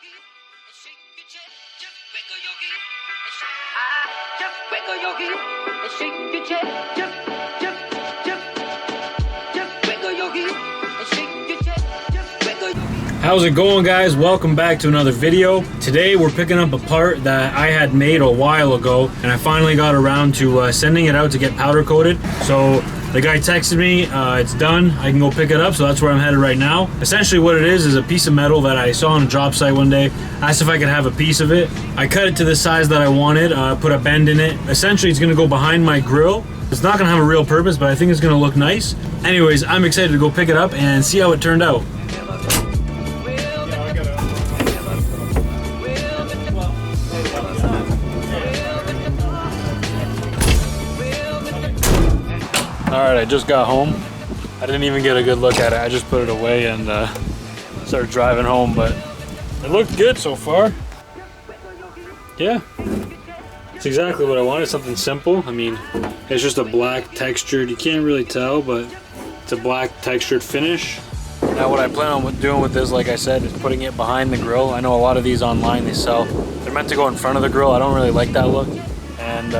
hip and shake your chest. Just wiggle your hip and shake. Just wiggle your hip and shake your chest. Just wiggle your hip and shake your chest. Just wiggle your hip. How's it going, guys? Welcome back to another video. Today we're picking up a part that I had made a while ago, and I finally got around to sending it out to get powder coated. So the guy texted me, it's done, I can go pick it up, so that's where I'm headed right now. Essentially what it is a piece of metal that I saw on a job site one day. Asked if I could have a piece of it. I cut it to the size that I wanted, put a bend in it. Essentially it's gonna go behind my grill. It's not gonna have a real purpose, but I think it's gonna look nice. Anyways, I'm excited to go pick it up and see how it turned out. Alright, I just got home. I didn't even get a good look at it. I just put it away and started driving home, but it looked good so far. Yeah, it's exactly what I wanted, something simple. I mean, it's just a black textured, you can't really tell, but it's a black textured finish. Now what I plan on doing with this, like I said, is putting it behind the grill. I know a lot of these online they sell. They're meant to go in front of the grill. I don't really like that look. And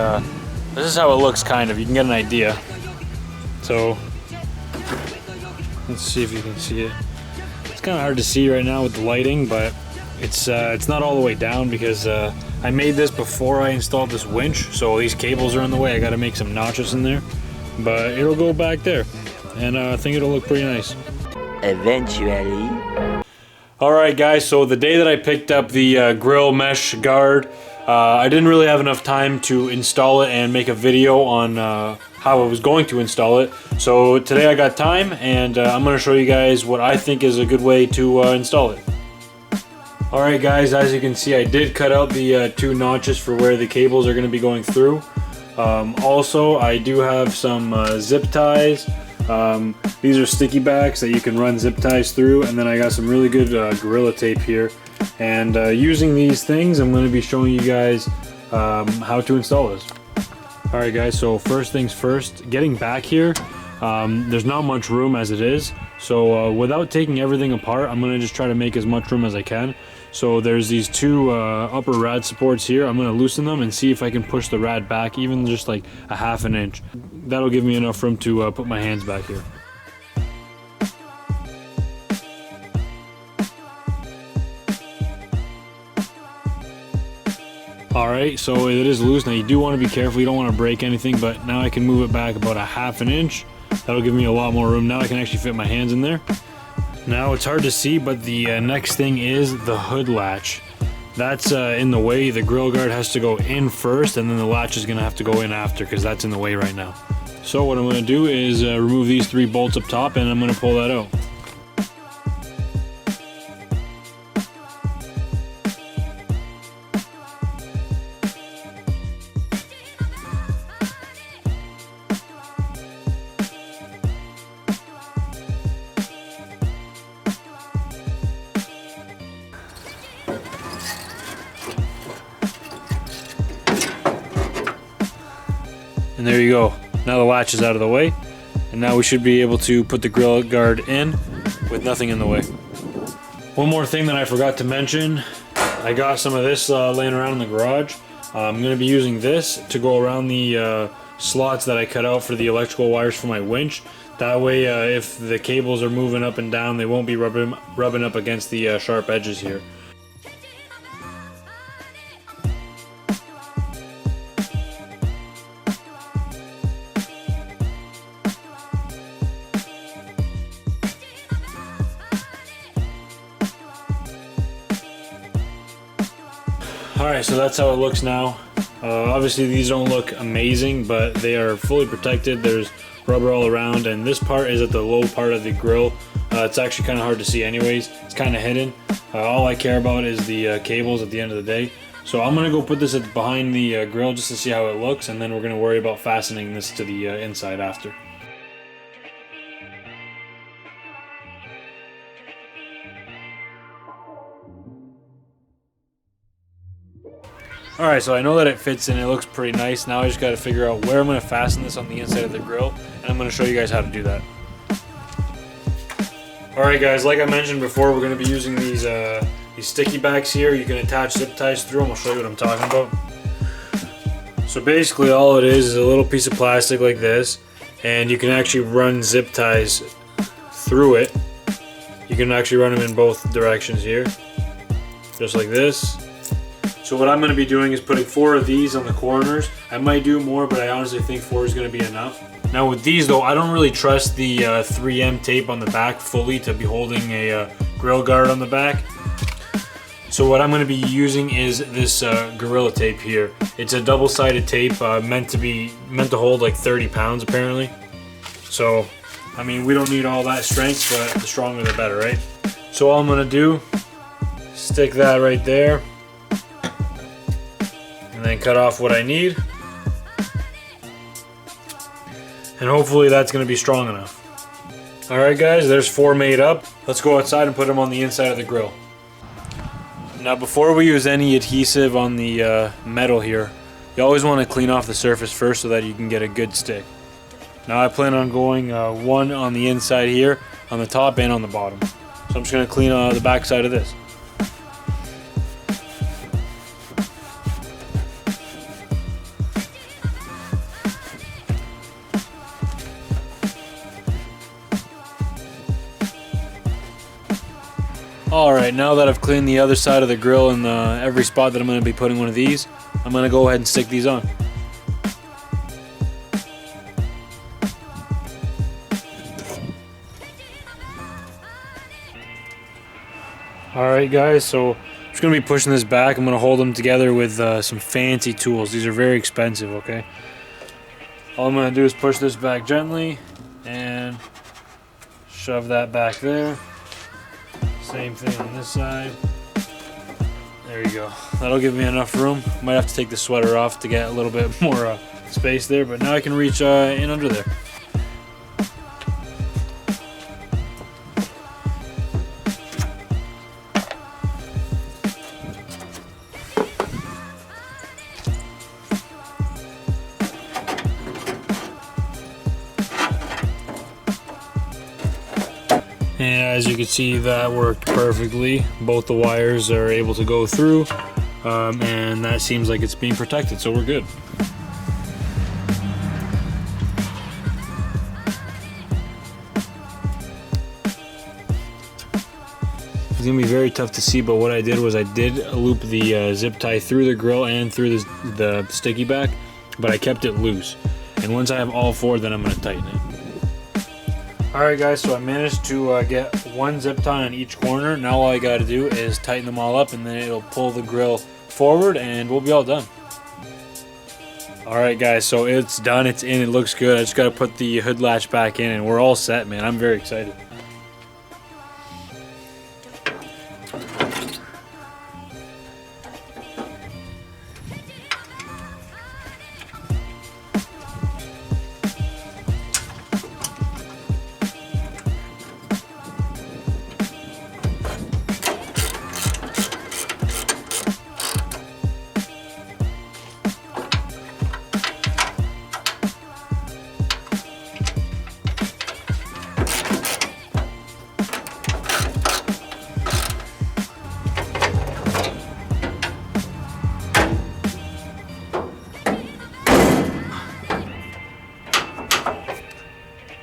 this is how it looks, kind of. You can get an idea. So, let's see if you can see it. It's kind of hard to see right now with the lighting, but it's not all the way down because I made this before I installed this winch, so these cables are in the way. I got to make some notches in there, but it'll go back there, and I think it'll look pretty nice. Eventually. Alright guys, so the day that I picked up the grill mesh guard, I didn't really have enough time to install it and make a video on how I was going to install it. So today I got time, and I'm going to show you guys what I think is a good way to install it. Alright guys, as you can see, I did cut out the two notches for where the cables are going to be going through. Also, I do have some zip ties. These are sticky backs that you can run zip ties through, and then I got some really good Gorilla Tape here. And using these things, I'm going to be showing you guys how to install this. Alright guys, so first things first, getting back here, there's not much room as it is. So without taking everything apart, I'm going to just try to make as much room as I can. So there's these two upper rad supports here. I'm going to loosen them and see if I can push the rad back even just like a ½ an inch. That'll give me enough room to put my hands back here. Alright, so it is loose. Now you do want to be careful, you don't want to break anything, but now I can move it back about a ½ an inch. That'll give me a lot more room. Now I can actually fit my hands in there. Now it's hard to see, but the next thing is the hood latch. That's in the way. The grill guard has to go in first, and then the latch is going to have to go in after because that's in the way right now. So what I'm going to do is remove these 3 bolts up top, and I'm going to pull that out. And there you go. Now the latch is out of the way, and now we should be able to put the grill guard in with nothing in the way. One more thing that I forgot to mention, I got some of this laying around in the garage. I'm going to be using this to go around the slots that I cut out for the electrical wires for my winch. That way if the cables are moving up and down, they won't be rubbing up against the sharp edges here. Alright, so that's how it looks now. Obviously these don't look amazing, but they are fully protected. There's rubber all around, and this part is at the low part of the grill. It's actually kind of hard to see anyways. It's kind of hidden. All I care about is the cables at the end of the day. So I'm going to go put this behind the grill just to see how it looks, and then we're going to worry about fastening this to the inside after. Alright, so I know that it fits and it looks pretty nice. Now I just got to figure out where I'm going to fasten this on the inside of the grill, and I'm going to show you guys how to do that. Alright guys, like I mentioned before, we're going to be using these these sticky backs here. You can attach zip ties through them. I'll show you what I'm talking about. So basically all it is a little piece of plastic like this, and you can actually run zip ties through it. You can actually run them in both directions here, just like this. So what I'm going to be doing is putting 4 of these on the corners. I might do more, but I honestly think 4 is going to be enough. Now with these though, I don't really trust the 3M tape on the back fully to be holding a grill guard on the back. So what I'm going to be using is this Gorilla Tape here. It's a double-sided tape meant to hold like 30 pounds apparently. So I mean, we don't need all that strength, but the stronger the better, right? So all I'm going to do, stick that right there, and then cut off what I need. And hopefully that's going to be strong enough. Alright guys, there's 4 made up. Let's go outside and put them on the inside of the grill. Now before we use any adhesive on the metal here, you always want to clean off the surface first so that you can get a good stick. Now I plan on going 1 on the inside here, on the top and on the bottom. So I'm just going to clean the back side of this. Alright, now that I've cleaned the other side of the grill and every spot that I'm going to be putting one of these, I'm going to go ahead and stick these on. Alright guys, so I'm just going to be pushing this back. I'm going to hold them together with some fancy tools. These are very expensive, okay? All I'm going to do is push this back gently and shove that back there. Same thing on this side. There you go. That'll give me enough room. Might have to take the sweater off to get a little bit more space there, but now I can reach in under there. And as you can see, that worked perfectly. Both the wires are able to go through, and that seems like it's being protected, so we're good. It's gonna be very tough to see, but what I did was I did loop the zip tie through the grill and through the sticky back, but I kept it loose. And once I have all 4, then I'm gonna tighten it. Alright guys, so I managed to get 1 zip tie on each corner. Now all I gotta do is tighten them all up, and then it'll pull the grill forward and we'll be all done. Alright guys, so it's done, it's in, it looks good. I just gotta put the hood latch back in and we're all set, man. I'm very excited.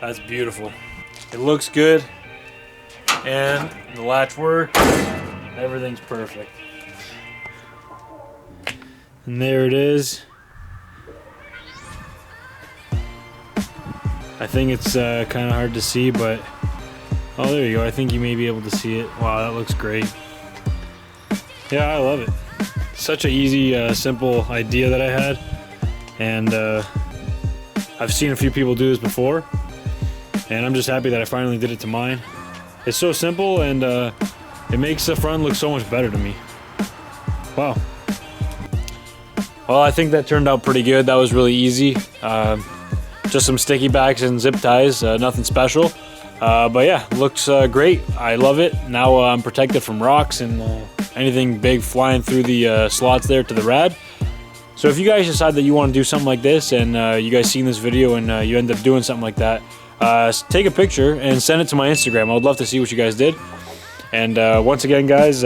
That's beautiful. It looks good, and the latch works. Everything's perfect. And there it is. I think it's kind of hard to see, but oh, there you go. I think you may be able to see it. Wow, that looks great. Yeah, I love it. Such an easy, simple idea that I had, and I've seen a few people do this before, and I'm just happy that I finally did it to mine. It's so simple, and it makes the front look so much better to me. Wow. Well, I think that turned out pretty good. That was really easy. Just some sticky backs and zip ties, nothing special. But yeah, looks great. I love it. Now I'm protected from rocks and anything big flying through the slots there to the rad. So if you guys decide that you want to do something like this, and you guys seen this video and you end up doing something like that, take a picture and send it to my Instagram. I would love to see what you guys did. And once again, guys,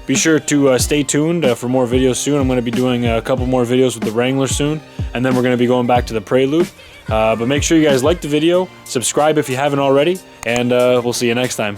be sure to stay tuned for more videos soon. I'm going to be doing a couple more videos with the Wrangler soon, and then we're going to be going back to the Prelude. But make sure you guys like the video, subscribe if you haven't already, and we'll see you next time.